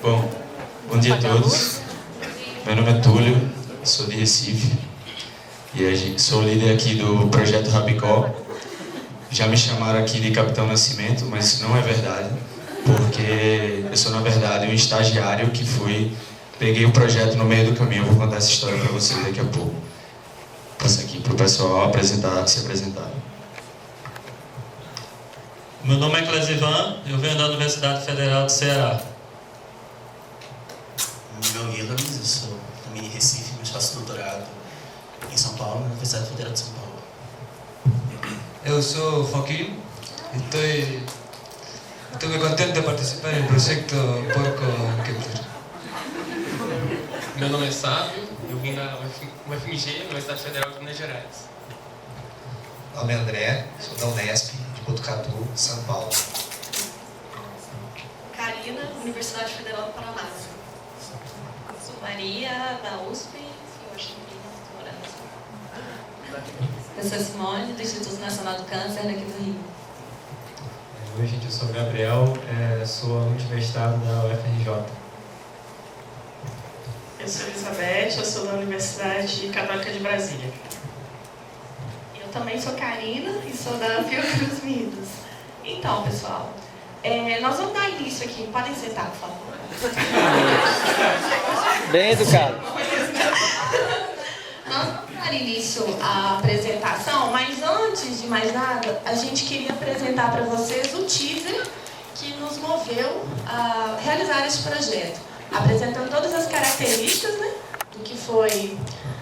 Bom, bom dia a todos. Meu nome é Túlio, sou de Recife e sou líder aqui do projeto Rabicó. Já me chamaram aqui de Capitão Nascimento, mas isso não é verdade, porque eu sou, na verdade, um estagiário que peguei o projeto no meio do caminho. Eu vou contar essa história para vocês daqui a pouco. Passo aqui para o pessoal se apresentar. Meu nome é Clesivan, eu venho da Universidade Federal do Ceará. Meu nome é Guilherme, eu sou também de Recife, mas faço doutorado em São Paulo, na Universidade Federal de São Paulo. Eu sou Joaquim e estou muito contente de participar no projeto Porco Kepler. Meu nome é Sábio, eu vim da UFMG, Universidade Federal de Minas Gerais. Meu nome é André, sou da Unesp, de Botucatu, São Paulo. Karina, Universidade Federal do Paraná. Sou Maria, da USP, eu acho que estou morando. Eu sou Simone, do Instituto Nacional do Câncer, aqui do Rio. Oi, gente, eu sou o Gabriel, sou aluno de mestrado da UFRJ. Eu sou Elizabeth, eu sou da Universidade Católica de Brasília. Eu também sou Karina e sou da Fiocruz Minas. Então, pessoal, nós vamos dar início aqui. Podem sentar, por favor. Bem educado. Nós vamos dar início à apresentação, mas antes de mais nada, a gente queria apresentar para vocês o teaser que nos moveu a realizar esse projeto, apresentando todas as características, né, do que foi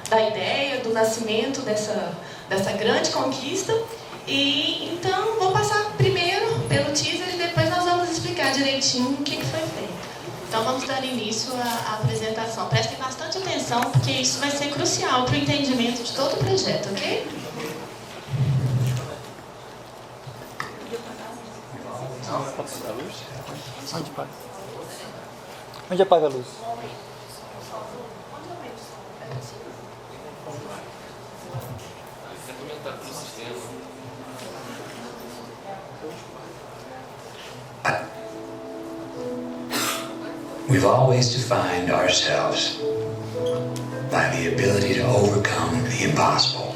da ideia, do nascimento dessa grande conquista. E então vou passar primeiro pelo teaser e depois nós vamos explicar direitinho o que foi feito. Então vamos dar início à apresentação. Prestem bastante atenção, porque isso vai ser crucial para o entendimento de todo o projeto, ok? Onde apaga a luz? We've always defined ourselves by the ability to overcome the impossible.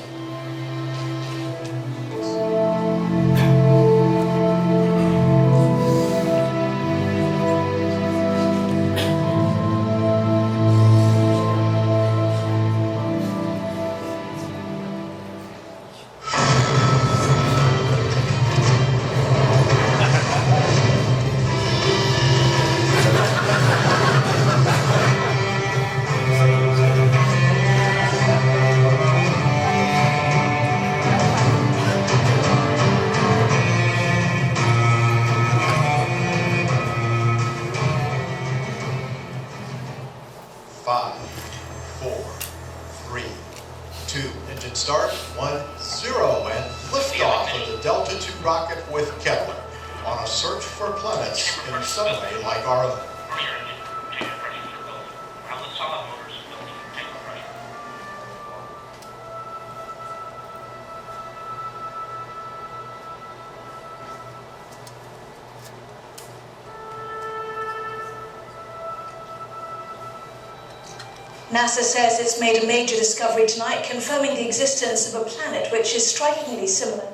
NASA says it's made a major discovery tonight, confirming the existence of a planet which is strikingly similar.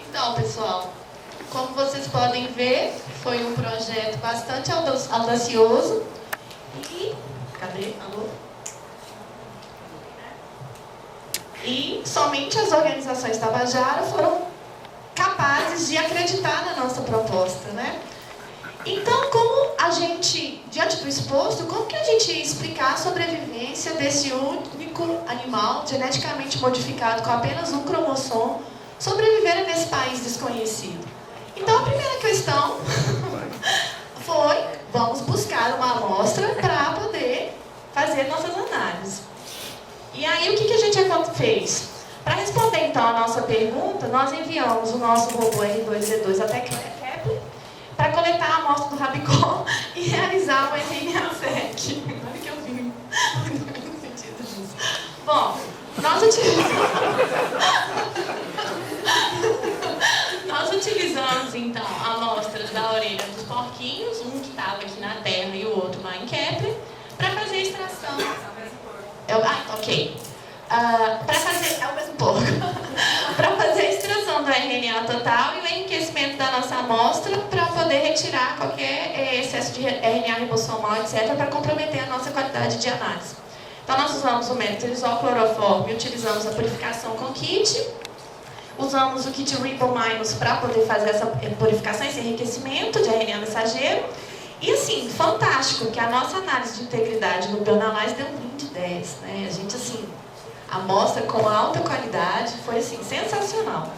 Então, pessoal, como vocês podem ver, foi um projeto bastante audacioso e... Cadê? Alô? E somente as organizações Tabajara foram capazes de acreditar na nossa proposta, né? Então, como a gente, diante do exposto, como que a gente ia explicar a sobrevivência desse único animal geneticamente modificado com apenas um cromossomo sobreviver nesse país desconhecido? Então, a primeira questão foi, vamos buscar uma amostra para poder fazer nossas análises. E aí, o que a gente fez? Para responder, então, a nossa pergunta, nós enviamos o nosso robô R2-D2 até Kepler para coletar a amostra do Rabicó e realizar o RNA-seq. Olha que eu vi. Não sentido disso. Bom, nós utilizamos, então, amostras da orelha dos porquinhos, um que estava aqui na Terra e o outro lá em Kepler, para fazer a extração. Ok. Para fazer... É o mesmo porco. Para fazer a extração do RNA total e o enriquecimento da nossa amostra para poder retirar qualquer excesso de RNA ribossomal, etc., para comprometer a nossa qualidade de análise. Então, nós usamos o método isocloroform e utilizamos a purificação com kit. Usamos o kit RiboMinus para poder fazer essa purificação, esse enriquecimento de RNA mensageiro. E assim, fantástico, que a nossa análise de integridade no Bioanalyze deu 20 de 10, né? A gente, assim, a amostra com alta qualidade, foi assim, sensacional.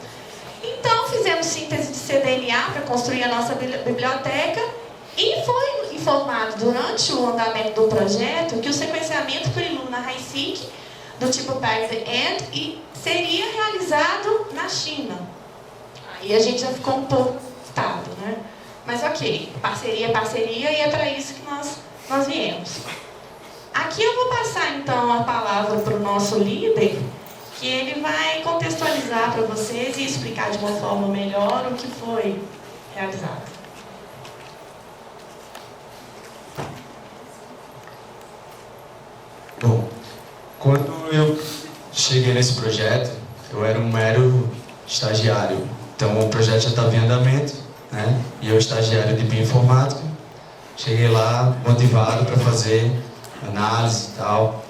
Então, fizemos síntese de cDNA para construir a nossa biblioteca e foi informado durante o andamento do projeto que o sequenciamento por Illumina HiSeq do tipo Pair-the-End e seria realizado na China. Aí a gente já ficou um pouco assustado, né? Mas ok, parceria, parceria, e é para isso que nós viemos. Aqui eu vou passar então a palavra para o nosso líder, que ele vai contextualizar para vocês e explicar de uma forma melhor o que foi realizado. Bom, quando eu cheguei nesse projeto, eu era um mero estagiário. Então o projeto já estava em andamento, né? E eu estagiário de bioinformática. Cheguei lá motivado para fazer análise e tal.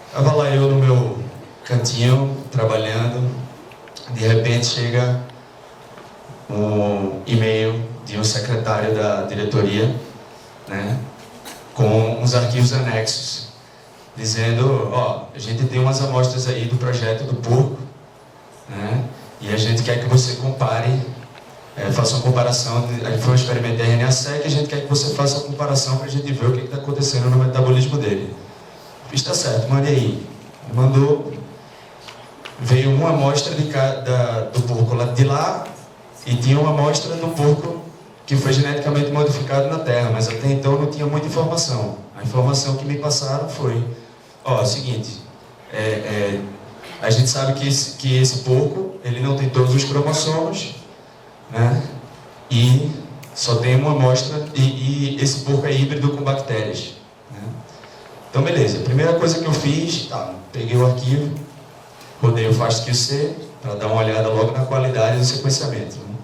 Estava lá eu no meu cantinho, trabalhando. De repente chega um e-mail de um secretário da diretoria, né? Com uns arquivos anexos, dizendo, ó, a gente tem umas amostras aí do projeto do porco, né? E a gente quer que você compare, faça uma comparação, foi um experimento de RNA-seq, e a gente quer que você faça uma comparação para a gente ver o que está acontecendo no metabolismo dele. Está certo, mande aí. Mandou, veio uma amostra do porco lá de lá, e tinha uma amostra do porco que foi geneticamente modificado na Terra, mas até então não tinha muita informação. A informação que me passaram foi, ó, é o seguinte, a gente sabe que esse porco, ele não tem todos os cromossomos, né? E só tem uma amostra, e esse porco é híbrido com bactérias, né? Então, beleza. A primeira coisa que eu fiz, peguei o arquivo, rodei o FASTQ-C para dar uma olhada logo na qualidade do sequenciamento, né?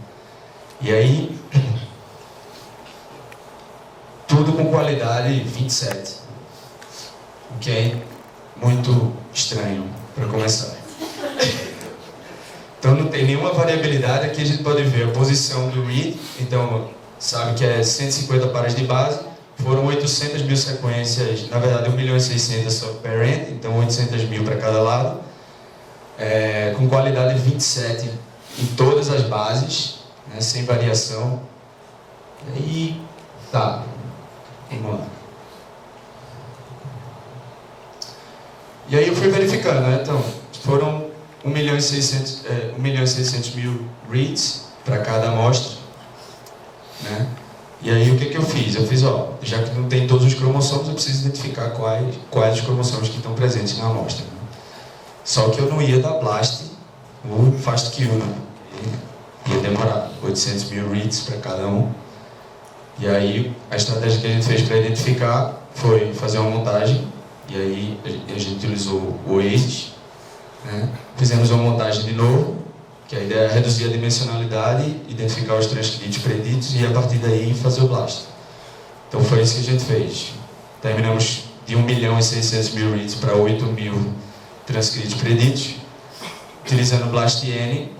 E aí, tudo com qualidade 27, o que é muito estranho para começar. Então não tem nenhuma variabilidade. Aqui a gente pode ver a posição do read, então sabe que é 150 pares de base, foram 800 mil sequências, na verdade 1.600.000 só parent, então 800 mil para cada lado, com qualidade 27 em todas as bases, né, sem variação. E tá, vamos lá. E aí eu fui verificando, né? Então, foram 1.600.000 reads para cada amostra, né? E aí o que eu fiz? Eu fiz, ó, já que não tem todos os cromossomos, eu preciso identificar quais os cromossomos que estão presentes na amostra, né? Só que eu não ia dar blast o FASTQ, né? ia demorar 800 mil reads para cada um. E aí a estratégia que a gente fez para identificar foi fazer uma montagem, e aí a gente utilizou o Oasis, né? Fizemos uma montagem de novo, que a ideia é reduzir a dimensionalidade, identificar os transcritos preditos e a partir daí fazer o blast. Então foi isso que a gente fez. Terminamos de 1.600.000 reads para 8.000 transcritos preditos, utilizando o BLAST-N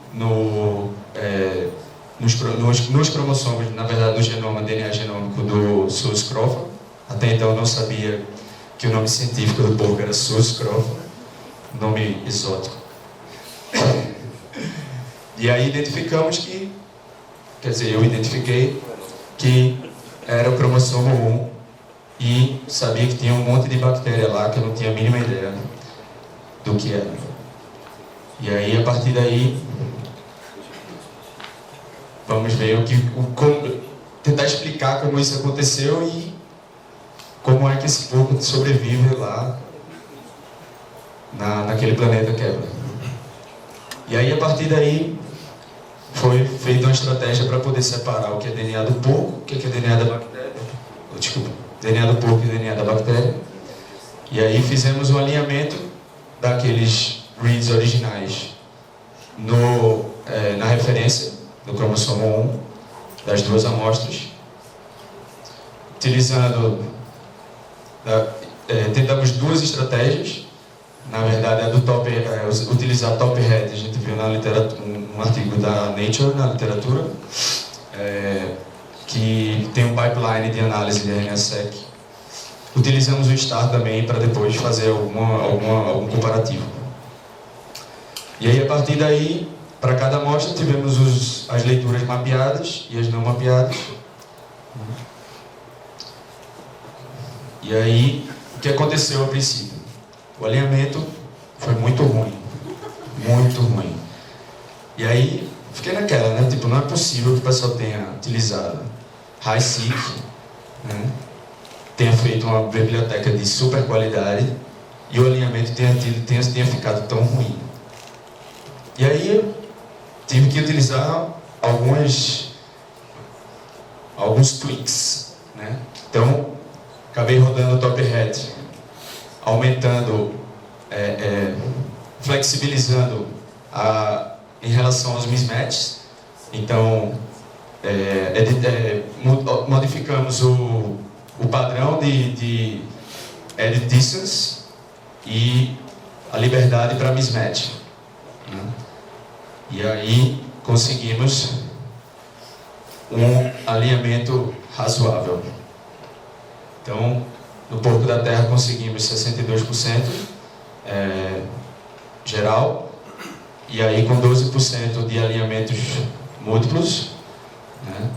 nos cromossomos, na verdade no genoma, DNA genômico do Sus-Scrofa. Até então eu não sabia que o nome científico do porco era Sus-Scrofa, nome exótico. E aí identificamos que, quer dizer, eu identifiquei que era o cromossomo 1 e sabia que tinha um monte de bactéria lá que eu não tinha a mínima ideia do que era. E aí, a partir daí, vamos ver tentar explicar como isso aconteceu e como é que esse porco sobrevive lá naquele planeta Kepler. E aí, a partir daí, foi feita uma estratégia para poder separar o que é DNA do porco, o que é DNA da bactéria. Desculpa, DNA do porco e DNA da bactéria. E aí fizemos um alinhamento daqueles reads originais na referência do cromossomo 1 das duas amostras, utilizando tentamos duas estratégias. Na verdade, utilizar top hat, a gente viu na literatura, um artigo da Nature, na literatura, que tem um pipeline de análise de RNA-seq. Utilizamos o STAR também para depois fazer algum comparativo. E aí, a partir daí, para cada amostra, tivemos as leituras mapeadas e as não mapeadas. E aí, o que aconteceu a princípio? O alinhamento foi muito ruim. Muito ruim. E aí, fiquei naquela, né? Tipo, não é possível que o pessoal tenha utilizado HiSeq, né? Tenha feito uma biblioteca de super qualidade e o alinhamento tenha ficado tão ruim. E aí, eu tive que utilizar alguns tweaks, né? Então, acabei rodando o top hat, aumentando, flexibilizando em relação aos mismatches. Então, modificamos o padrão de edit distance e a liberdade para mismatch, né? E aí conseguimos um alinhamento razoável. Então, no porco da terra conseguimos 62% geral, e aí com 12% de alinhamentos múltiplos, né?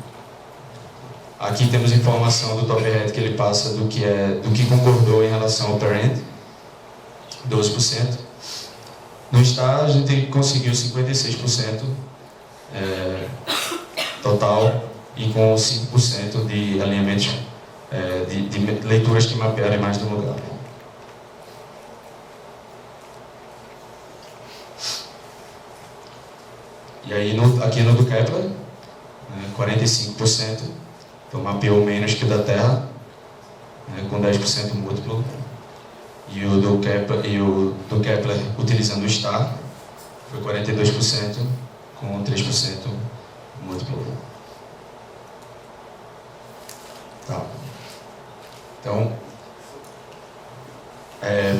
Aqui temos informação do top hat que ele passa do que concordou em relação ao parent, 12%. No STAR a gente conseguiu 56% total e com 5% de alinhamentos de leituras que mapearam em mais de um lugar. E aí aqui no do Kepler, 45%, então mapeou menos que o da Terra, com 10% múltiplo. E o do Kepler utilizando o STAR foi 42%, com 3% múltiplo. Tá. Então,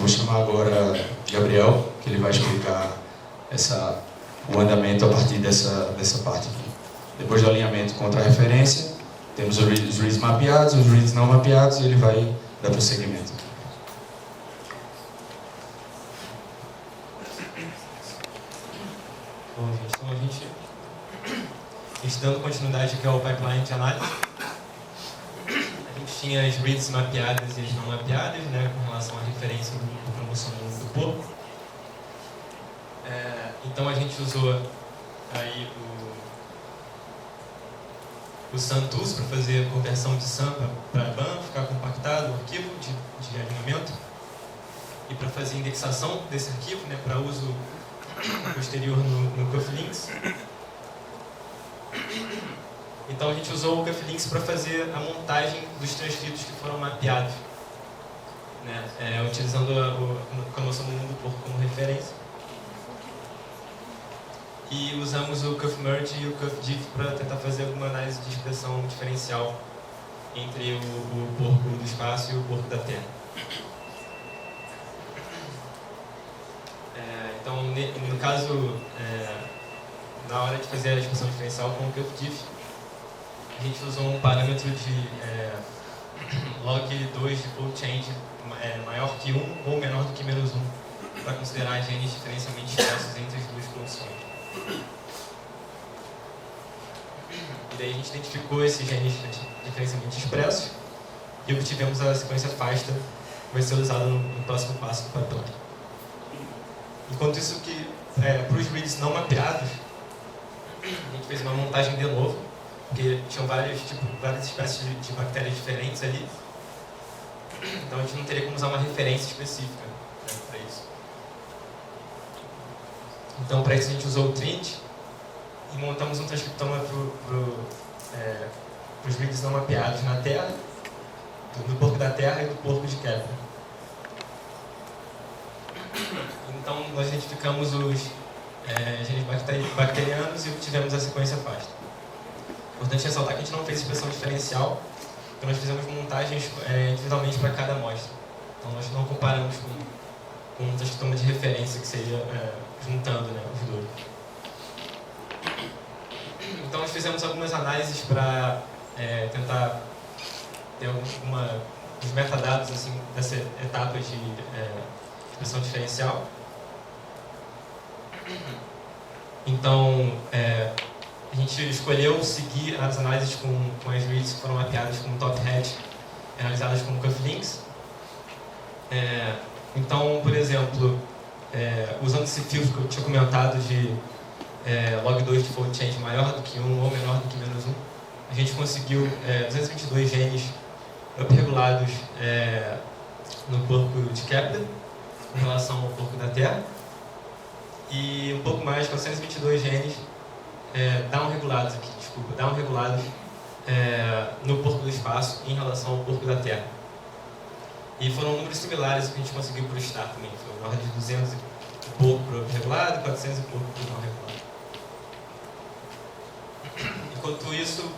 vou chamar agora Gabriel, que ele vai explicar o andamento a partir dessa parte aqui. Depois do alinhamento contra a referência, temos os reads mapeados, os reads não mapeados, e ele vai dar prosseguimento. Bom, gente, então a gente dando continuidade aqui ao pipeline de análise. A gente tinha as reads mapeadas e as não mapeadas, né, com relação à referência do cromossomo do porco. Então a gente usou aí o SANTools para fazer a conversão de SAM para BAM, ficar compactado o arquivo de alinhamento, e para fazer indexação desse arquivo, né, para uso posterior no Cufflinks. Então a gente usou o Cufflinks para fazer a montagem dos transcritos que foram mapeados, né? Utilizando a noção do mundo do porco como referência. E usamos o CuffMerge e o CuffDiff para tentar fazer alguma análise de expressão diferencial entre o porco do espaço e o porco da Terra. Então, no caso, na hora de fazer a expressão diferencial com o CuffDiff, a gente usou um parâmetro de log2 de fold change maior que 1 ou menor do que menos 1 para considerar genes diferencialmente expressos entre as duas condições. E daí a gente identificou esses genes diferencialmente expressos e obtivemos a sequência FASTA, que vai ser usada no próximo passo do pipeline. Enquanto isso, para os reads não mapeados, a gente fez uma montagem de novo, porque tinham várias espécies de bactérias diferentes ali. Então a gente não teria como usar uma referência específica, né, para isso. Então para isso a gente usou o Trinity e montamos um transcriptoma para os reads não mapeados na Terra, do porco da Terra e do porco de Kepler. Então nós identificamos os genes bacterianos e obtivemos a sequência FASTA. Importante ressaltar que a gente não fez expressão diferencial, porque nós fizemos montagens individualmente para cada amostra. Então nós não comparamos com um transcriptoma de referência, que seria juntando, né, os dois. Então nós fizemos algumas análises para tentar ter os metadados assim, dessa etapa de expressão diferencial. Então, a gente escolheu seguir as análises com as reads que foram mapeadas como top hat, analisadas como cufflinks. Então, por exemplo, usando esse filtro que eu tinha comentado de log2 de fold change maior do que 1 ou menor do que menos 1, a gente conseguiu 222 genes upregulados no porco de Kepler em relação ao porco da Terra, e um pouco mais, 422 genes downregulados no porco do espaço em relação ao porco da Terra. E foram números similares que a gente conseguiu para o Star também, foi uma ordem de 200 e pouco para o upregulado e 400 e pouco para o não regulado. Enquanto isso,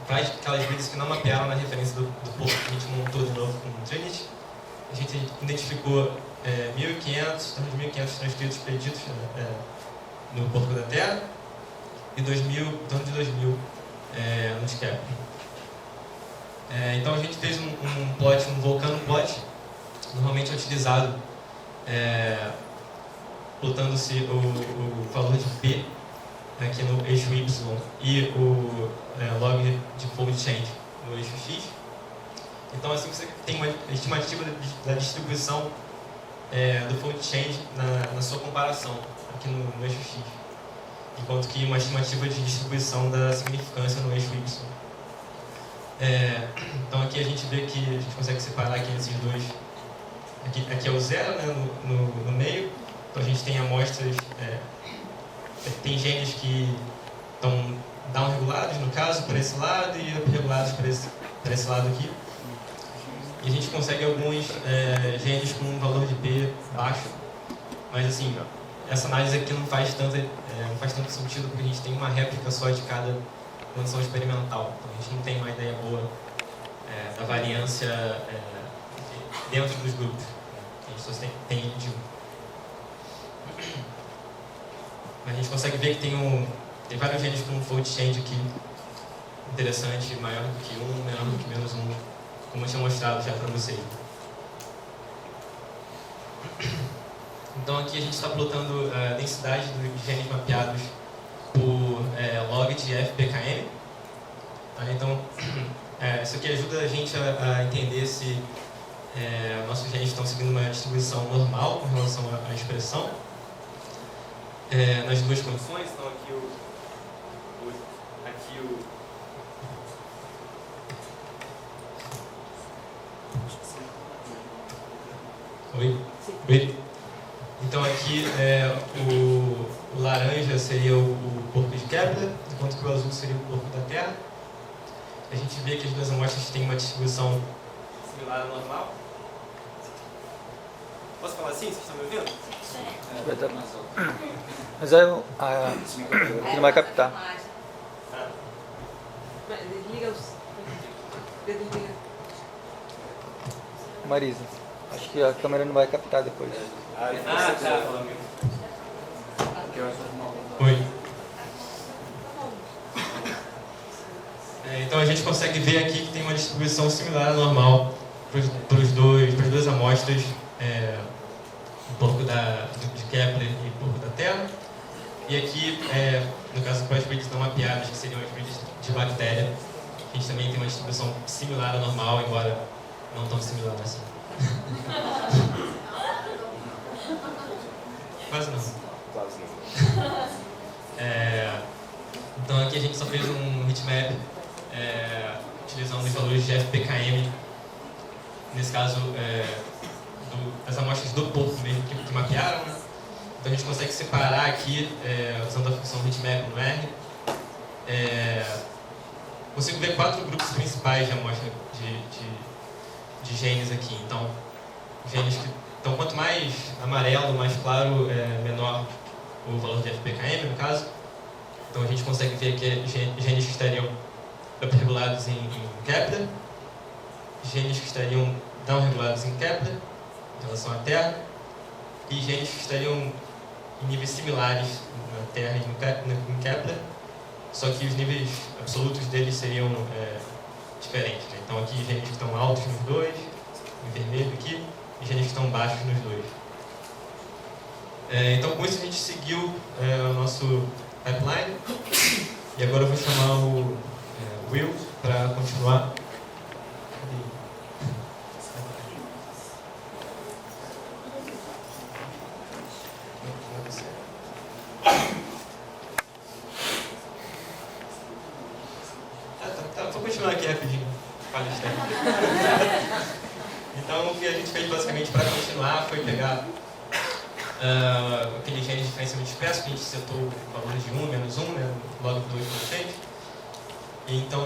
para aquelas reads que não mapearam na referência do porco que a gente montou de novo com o Trinity, a gente identificou 1.500 transcritos preditos no porco da Terra e 2.000 no de Kepler. Então a gente fez um plot, um Volcano plot, normalmente é utilizado plotando-se o valor de P aqui no eixo Y e o log de fold change no eixo X. Então assim você tem uma estimativa da distribuição do fold change na sua comparação aqui no eixo X, enquanto que uma estimativa de distribuição da significância no eixo Y. Então aqui a gente vê que a gente consegue separar aqui esses dois. Aqui é o zero, né, no meio. Então a gente tem amostras, tem genes que estão downregulados, no caso, para esse lado, e upregulados para esse lado aqui. E a gente consegue alguns genes com um valor de P baixo. Mas assim, essa análise aqui não faz tanto sentido, porque a gente tem uma réplica só de cada condição experimental. Então a gente não tem uma ideia boa da variância dentro dos grupos. A gente só tem de 1. Mas a gente consegue ver que tem vários genes com um fold change aqui interessante, maior do que 1, menor do que menos 1, como eu tinha mostrado já para vocês. Então aqui a gente está plotando a densidade de genes mapeados por log de FPKM. Então, isso aqui ajuda a gente a entender se nossos genes estão seguindo uma distribuição normal com relação à expressão nas duas condições. Então aqui Oi? Então aqui o laranja seria o porco de Kepler, enquanto que o azul seria o corpo da Terra. A gente vê que as duas amostras têm uma distribuição similar ao normal. Posso falar assim? Vocês estão me ouvindo? Mas aí aqui não vai captar. Desliga os dedos. Marisa, acho que a câmera não vai captar depois. Tá. Oi. Então a gente consegue ver aqui que tem uma distribuição similar à normal para as duas amostras, um pouco de Kepler e um pouco da Terra. E aqui, no caso para as redes não mapeadas, que seriam as redes de bactéria, a gente também tem uma distribuição similar à normal, embora não tão similar assim. Quase não. Quase não. Então aqui a gente só fez um heatmap utilizando os valores de FPKM, nesse caso das amostras do porco mesmo que mapearam, né? Então a gente consegue separar aqui, usando a função heatmap no R. Consigo ver 4 grupos principais de amostra de genes aqui. Então, genes então quanto mais amarelo, mais claro, menor o valor de FPKM, no caso. Então a gente consegue ver aqui genes que estariam upregulados em Kepler, genes que estariam downregulados em Kepler, em relação à Terra, e genes que estariam em níveis similares na Terra e em Kepler, só que os níveis absolutos deles seriam diferentes, né? Então aqui genes que estão altos nos dois, em vermelho aqui, e genes que estão baixos nos dois. Então com isso a gente seguiu o nosso pipeline, e agora eu vou chamar o Will para continuar. Vou continuar aqui rapidinho. Então, o que a gente fez basicamente para continuar foi pegar aquele gene de diferenciamento expresso que a gente setou valores de 1, menos 1, né, logo 2 para frente. Então,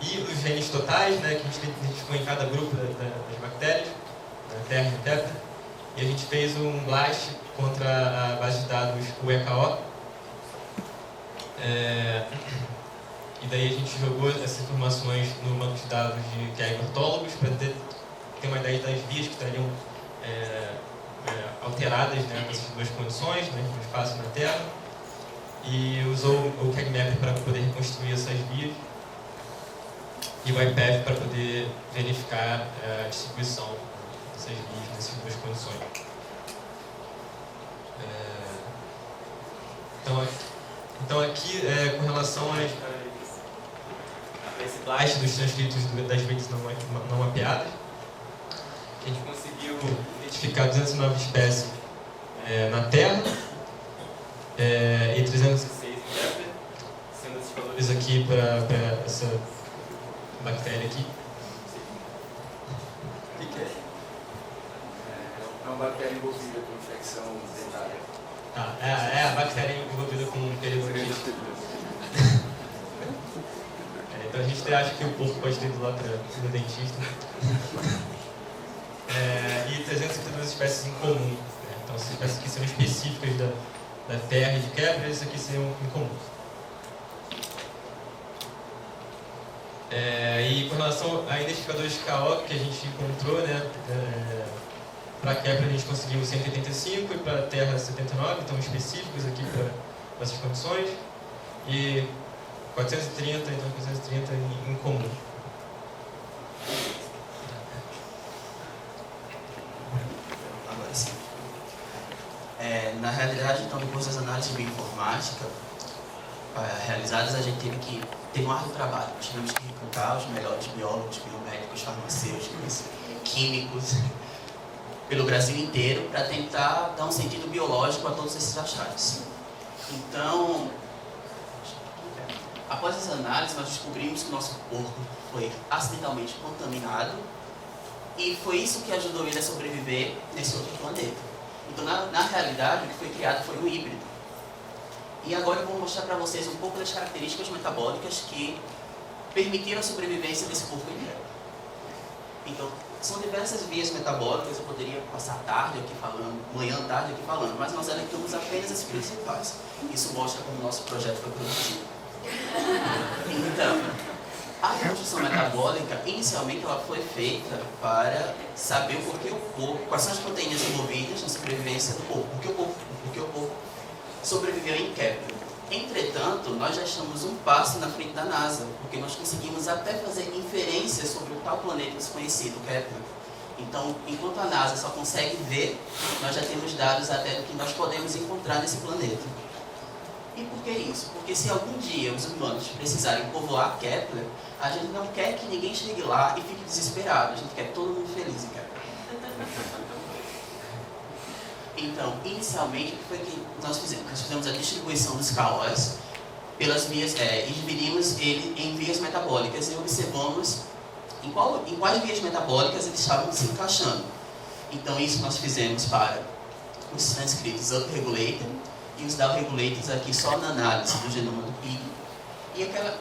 e os genes totais, né, que a gente identificou em cada grupo das bactérias, da Terra e da Kepler. E a gente fez um blast contra a base de dados UEKO. E daí a gente jogou essas informações no banco de dados de QI-ortólogos para ter uma ideia das vias que estariam alteradas, né, nessas duas condições, né, no espaço e na Terra. E usou o KegMapper para poder reconstruir essas vias e o IPF para poder verificar a distribuição dessas vias nessas duas condições. Então aqui, com relação a esse blast dos transcritos das redes não mapeadas, a gente conseguiu identificar 209 espécies na Terra e 306 em Kepler, sendo esses valores aqui para essa bactéria aqui. O que é? É uma bactéria envolvida com infecção dentária. A bactéria envolvida com periodonte. Então a gente acha que o porco pode ter ido lá para o dentista. E 332 espécies em comum. Né? Então essas espécies aqui são específicas da Terra e de Kepler, essas aqui seriam em comum. E com relação a identificadores de KO que a gente encontrou, né, para Kepler a gente conseguiu 185 e para a Terra 79, então específicos aqui para essas condições. E 430, então 430 em comum. Agora sim. Na realidade, então, depois das análises bioinformáticas realizadas, a gente teve que ter um árduo trabalho. Nós tivemos que recrutar os melhores biólogos, biomédicos, farmacêuticos, químicos, pelo Brasil inteiro, para tentar dar um sentido biológico a todos esses achados. Então, após as análises, nós descobrimos que o nosso porco foi acidentalmente contaminado e foi isso que ajudou ele a sobreviver nesse outro planeta. Então, na realidade, o que foi criado foi um híbrido. E agora eu vou mostrar para vocês um pouco das características metabólicas que permitiram a sobrevivência desse corpo inteiro. Então, são diversas vias metabólicas, eu poderia passar tarde aqui falando, manhã, tarde aqui falando, mas nós elencamos apenas as principais. Isso mostra como o nosso projeto foi produzido. Então, a reconstrução metabólica, inicialmente, ela foi feita para saber o porquê o corpo, quais são as proteínas envolvidas na sobrevivência do corpo, porque o corpo sobreviveu em Kepler. Entretanto, nós já estamos um passo na frente da NASA, porque nós conseguimos até fazer inferências sobre o tal planeta desconhecido, Kepler. Então, enquanto a NASA só consegue ver, nós já temos dados até do que nós podemos encontrar nesse planeta. E por que isso? Porque se algum dia os humanos precisarem povoar Kepler, a gente não quer que ninguém chegue lá e fique desesperado, a gente quer todo mundo feliz em Kepler. Então, inicialmente, o que foi que nós fizemos? Nós fizemos a distribuição dos KOs pelas vias, e dividimos ele em vias metabólicas e observamos em quais vias metabólicas eles estavam se encaixando. Então, isso nós fizemos para os transcritos upregulated e os downregulated aqui só na análise do genoma do pig.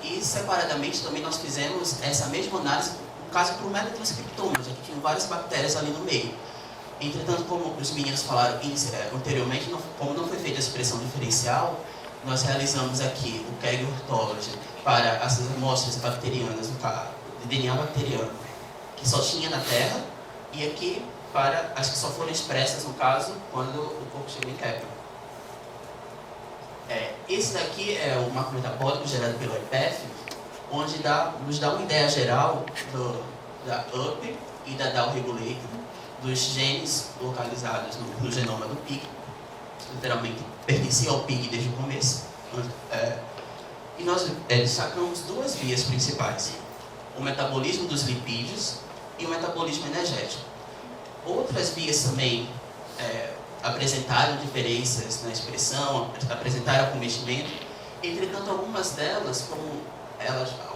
E separadamente também nós fizemos essa mesma análise, no caso, para o metatranscriptoma, já que tinham várias bactérias ali no meio. Entretanto, como os meninos falaram anteriormente, como não foi feita a expressão diferencial, nós realizamos aqui o KEGG Orthology para as amostras bacterianas, de DNA bacteriano, que só tinha na Terra, e aqui para as que só foram expressas, no caso, quando o corpo chegou em Kepler. Esse daqui é o marco metabólico gerado pelo IPF, onde nos dá uma ideia geral da UP e da downregulated, dos genes localizados no genoma do pig, literalmente pertencia ao pig desde o começo. E nós destacamos duas vias principais: o metabolismo dos lipídios e o metabolismo energético. Outras vias também apresentaram diferenças na expressão, apresentaram acometimento. Entretanto, algumas delas,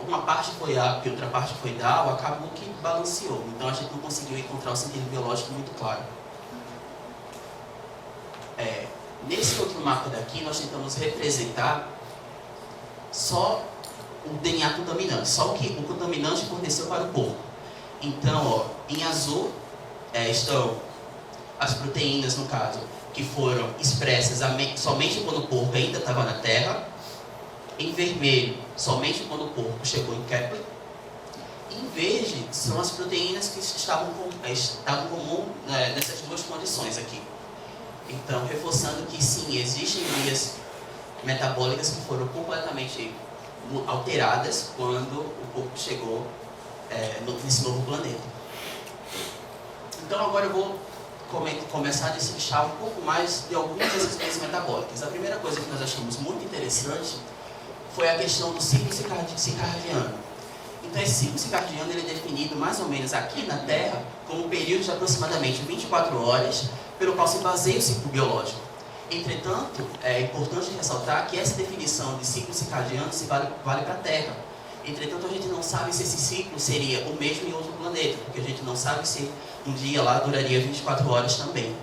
uma parte foi up e outra parte foi down, acabou que balanceou. Então a gente não conseguiu encontrar um sentido biológico muito claro. Nesse outro mapa daqui, nós tentamos representar só o DNA contaminante, só o que o contaminante forneceu para o corpo. Então, em azul estão as proteínas, no caso, que foram expressas somente quando o porco ainda estava na Terra. Em vermelho, somente quando o porco chegou em Kepler. Em verde, são as proteínas que estavam comum nessas duas condições aqui. Então, reforçando que sim, existem vias metabólicas que foram completamente alteradas quando o porco chegou nesse novo planeta. Então, agora eu vou começar a destrinchar um pouco mais de algumas dessas vias metabólicas. A primeira coisa que nós achamos muito interessante foi a questão do ciclo circadiano. Então, esse ciclo circadiano ele é definido mais ou menos aqui na Terra como um período de aproximadamente 24 horas, pelo qual se baseia o ciclo biológico. Entretanto, é importante ressaltar que essa definição de ciclo circadiano vale para a Terra. Entretanto, a gente não sabe se esse ciclo seria o mesmo em outro planeta, porque a gente não sabe se um dia lá duraria 24 horas também.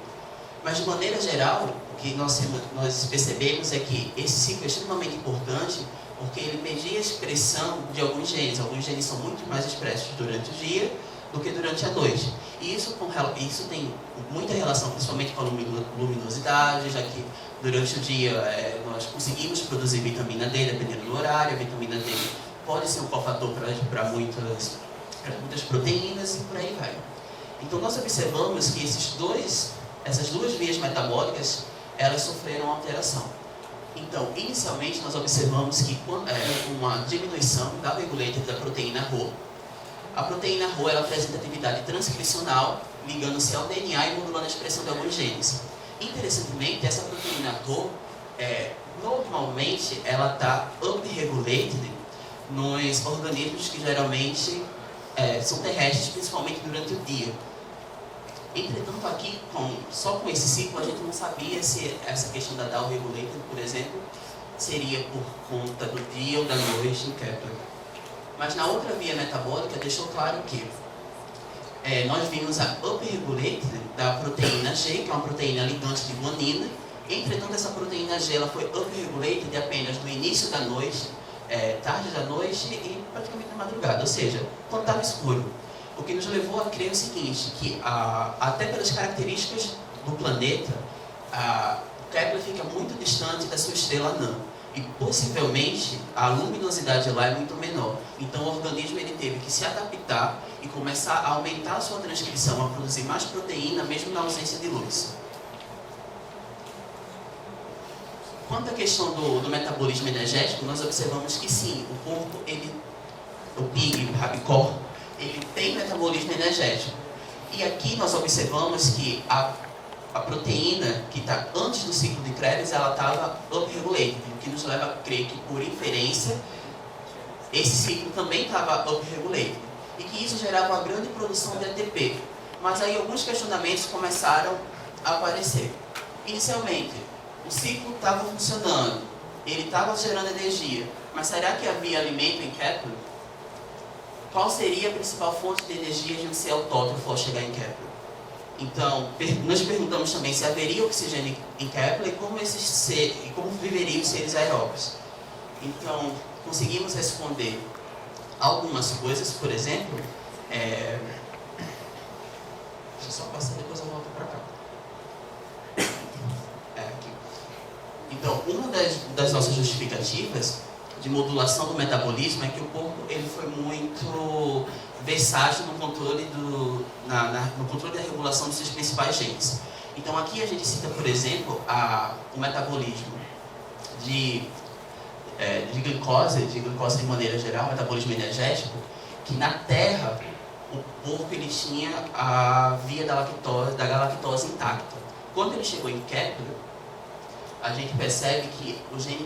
Mas, de maneira geral, o que nós percebemos é que esse ciclo é extremamente importante porque ele media a expressão de alguns genes. Alguns genes são muito mais expressos durante o dia do que durante a noite. E isso tem muita relação, principalmente com a luminosidade, já que durante o dia nós conseguimos produzir vitamina D, dependendo do horário. A vitamina D pode ser um cofator para muitas proteínas e por aí vai. Então, nós observamos que essas duas vias metabólicas, elas sofreram alteração. Então, inicialmente, nós observamos que uma diminuição da regulated da proteína Rho. A proteína Rho ela apresenta atividade transcricional, ligando-se ao DNA e modulando a expressão de alguns genes. Interessantemente, essa proteína Rho, normalmente, ela está upregulated nos organismos que geralmente são terrestres, principalmente durante o dia. Entretanto, aqui, só com esse ciclo, a gente não sabia se essa questão da downregulated, por exemplo, seria por conta do dia ou da noite em Kepler. Mas na outra via metabólica, deixou claro que nós vimos a upregulated da proteína G, que é uma proteína ligante de guanina, Entretanto, essa proteína G ela foi upregulated apenas no início da noite, tarde da noite e praticamente na madrugada, ou seja, quando estava escuro. O que nos levou a crer o seguinte, que até pelas características do planeta, Kepler fica muito distante da sua estrela anã. E possivelmente a luminosidade lá é muito menor. Então o organismo ele teve que se adaptar e começar a aumentar a sua transcrição, a produzir mais proteína mesmo na ausência de luz. Quanto à questão do metabolismo energético, nós observamos que sim, o corpo, o pig, o rabicó, ele tem metabolismo energético. E aqui nós observamos que a proteína que está antes do ciclo de Krebs, ela estava upregulated, o que nos leva a crer que, por inferência, esse ciclo também estava upregulated. E que isso gerava uma grande produção de ATP. Mas aí alguns questionamentos começaram a aparecer. Inicialmente, o ciclo estava funcionando, ele estava gerando energia, mas será que havia alimento em Kepler? Qual seria a principal fonte de energia de um ser autótrofo ao chegar em Kepler? Então, nós perguntamos também se haveria oxigênio em Kepler e como viveriam os seres aeróbios. Então, conseguimos responder algumas coisas, por exemplo, deixa eu só passar, depois eu volto para cá. Aqui. Então, uma das nossas justificativas de modulação do metabolismo é que o corpo ele foi muito versátil no controle, no controle da regulação dos seus principais genes. Então aqui a gente cita, por exemplo, o metabolismo de glicose de maneira geral, o metabolismo energético, que na Terra o porco ele tinha a via da galactose intacta. Quando ele chegou em Kepler, a gente percebe que o gene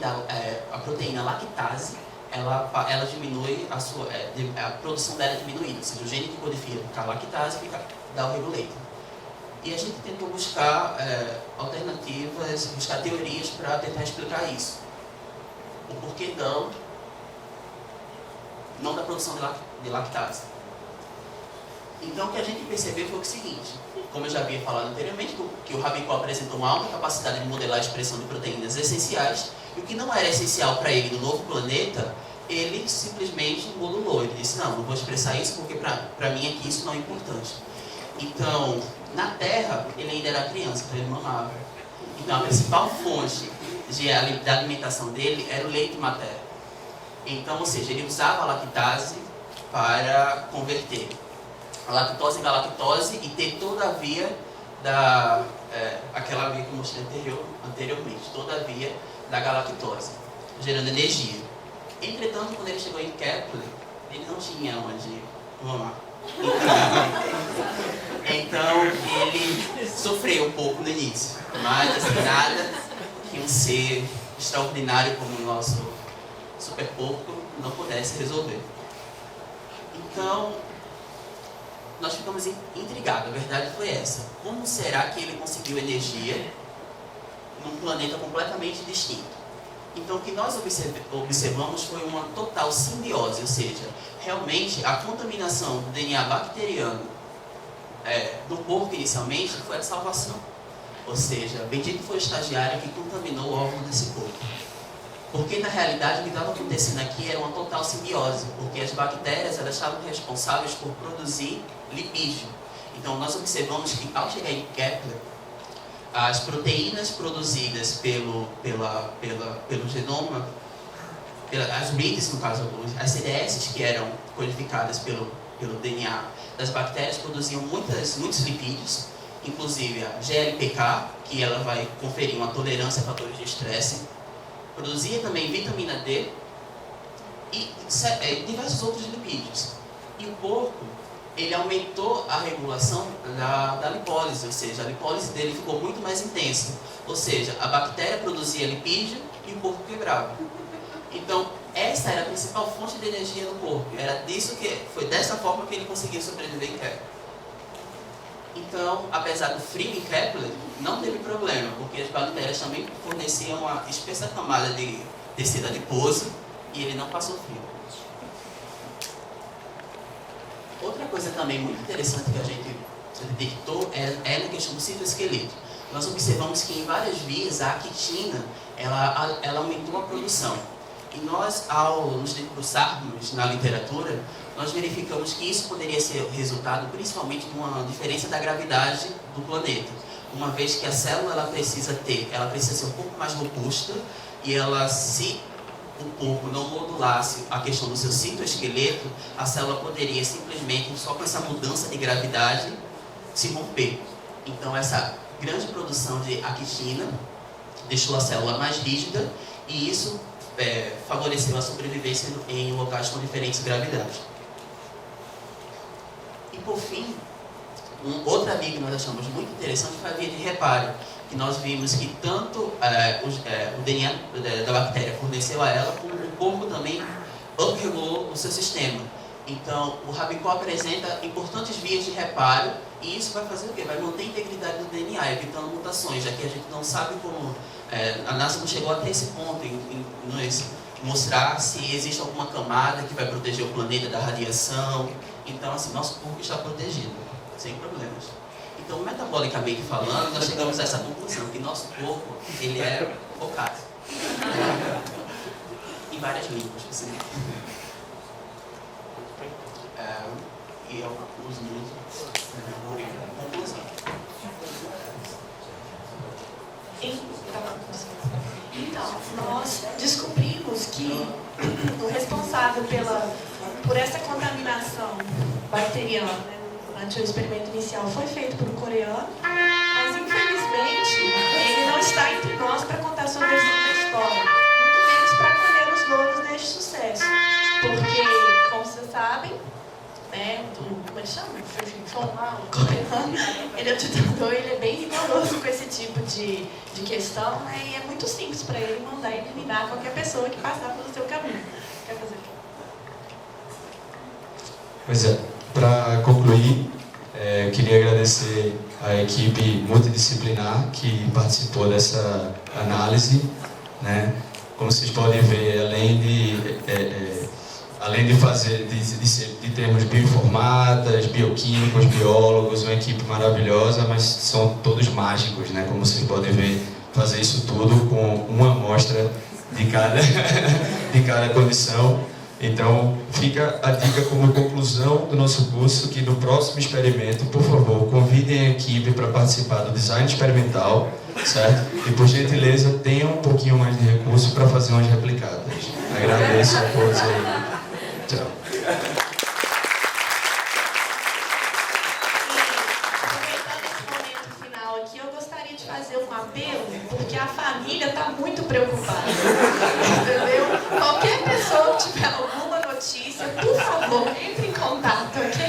a proteína lactase, ela diminui a produção dela é diminuída, ou seja, o gene que codifica a lactase fica down-regulated. E a gente tentou buscar alternativas, buscar teorias para tentar explicar isso. O porquê não da produção de lactase. Então o que a gente percebeu foi o seguinte, como eu já havia falado anteriormente, que o rabicó apresentou uma alta capacidade de modelar a expressão de proteínas essenciais, e o que não era essencial para ele no novo planeta, ele simplesmente modulou. Ele disse, não vou expressar isso porque para mim aqui isso não é importante. Então, na Terra, ele ainda era criança, então ele mamava. Então a principal fonte da alimentação dele era o leite materno. Então, ou seja, ele usava a lactase para converter a lactose em galactose e ter toda a via aquela via que eu mostrei anteriormente, toda a via da galactose, gerando energia. Entretanto, quando ele chegou em Kepler, ele não tinha onde mamar. Então ele sofreu um pouco no início, mas assim, nada que um ser extraordinário como o nosso super porco não pudesse resolver. Então, nós ficamos intrigados, a verdade foi essa. Como será que ele conseguiu energia num planeta completamente distinto? Então, o que nós observamos foi uma total simbiose, ou seja, realmente a contaminação do DNA bacteriano do porco inicialmente foi a salvação. Ou seja, bendito foi o estagiário que contaminou o órgão desse porco. Porque na realidade o que estava acontecendo aqui era uma total simbiose, porque as bactérias elas estavam responsáveis por produzir lipídio. Então nós observamos que ao chegar em Kepler, as proteínas produzidas pelo genoma, as RIDs no caso, as CDS que eram codificadas pelo DNA das bactérias produziam muitos lipídios, inclusive a GLPK, que ela vai conferir uma tolerância a fatores de estresse, produzia também vitamina D e diversos outros lipídios. E o porco, ele aumentou a regulação da lipólise, ou seja, a lipólise dele ficou muito mais intensa. Ou seja, a bactéria produzia lipídio e o porco quebrava. Então, essa era a principal fonte de energia do porco. Foi dessa forma que ele conseguiu sobreviver em Kepler. Então, apesar do frio em Kepler, não teve problema, porque as bactérias também forneciam uma espessa camada de tecido adiposo e ele não passou frio. Outra coisa também muito interessante que a gente detectou é na questão do citoesqueleto. nós observamos que em várias vias a quitina ela aumentou a produção. E nós, ao nos debruçarmos na literatura, nós verificamos que isso poderia ser resultado principalmente de uma diferença da gravidade do planeta. Uma vez que a célula ela precisa ser um pouco mais robusta, e ela, se o corpo não modulasse a questão do seu citoesqueleto, a célula poderia simplesmente, só com essa mudança de gravidade, se romper. Então essa grande produção de actina deixou a célula mais rígida, e isso favoreceu a sobrevivência em locais com diferentes gravidades. E por fim, outra via que nós achamos muito interessante foi a via de reparo, que nós vimos que tanto o DNA da bactéria forneceu a ela, como o corpo também upregulou o seu sistema. Então, o Rabicó apresenta importantes vias de reparo, e isso vai fazer o quê? Vai manter a integridade do DNA, evitando mutações, já que a gente não sabe como... a NASA não chegou até esse ponto, em mostrar se existe alguma camada que vai proteger o planeta da radiação. Então, assim, nosso corpo está protegido, sem problemas. Então, metabolicamente falando, nós chegamos a essa conclusão, que nosso corpo, ele é focado. Em várias línguas, assim. E eu uso muito conclusão. Então, nós descobrimos que o responsável por essa contaminação bacteriana, durante o experimento inicial, foi feito por um coreano, mas infelizmente ele não está entre nós para contar sua versão da história, muito menos para colher os louros deste sucesso, porque, como vocês sabem, como ele chama? O coreano, ele é ditador, ele é bem rigoroso com esse tipo de questão, e é muito simples para ele mandar eliminar qualquer pessoa que passar pelo seu caminho. Quer fazer? Pois é, para concluir, eu queria agradecer a equipe multidisciplinar que participou dessa análise, né? Como vocês podem ver, além de termos bioinformatas, bioquímicos, biólogos, uma equipe maravilhosa, mas são todos mágicos, né? Como vocês podem ver, fazer isso tudo com uma amostra de cada condição. Então, fica a dica como conclusão do nosso curso, que no próximo experimento, por favor, convidem a equipe para participar do design experimental, certo? E, por gentileza, tenham um pouquinho mais de recurso para fazer umas replicadas. Agradeço a todos aí. Tchau. Aproveitando esse momento final aqui, eu gostaria de fazer um apelo, porque a família está muito preocupada, entendeu? Qualquer pessoa que tiver alguma notícia, por favor, entre em contato aqui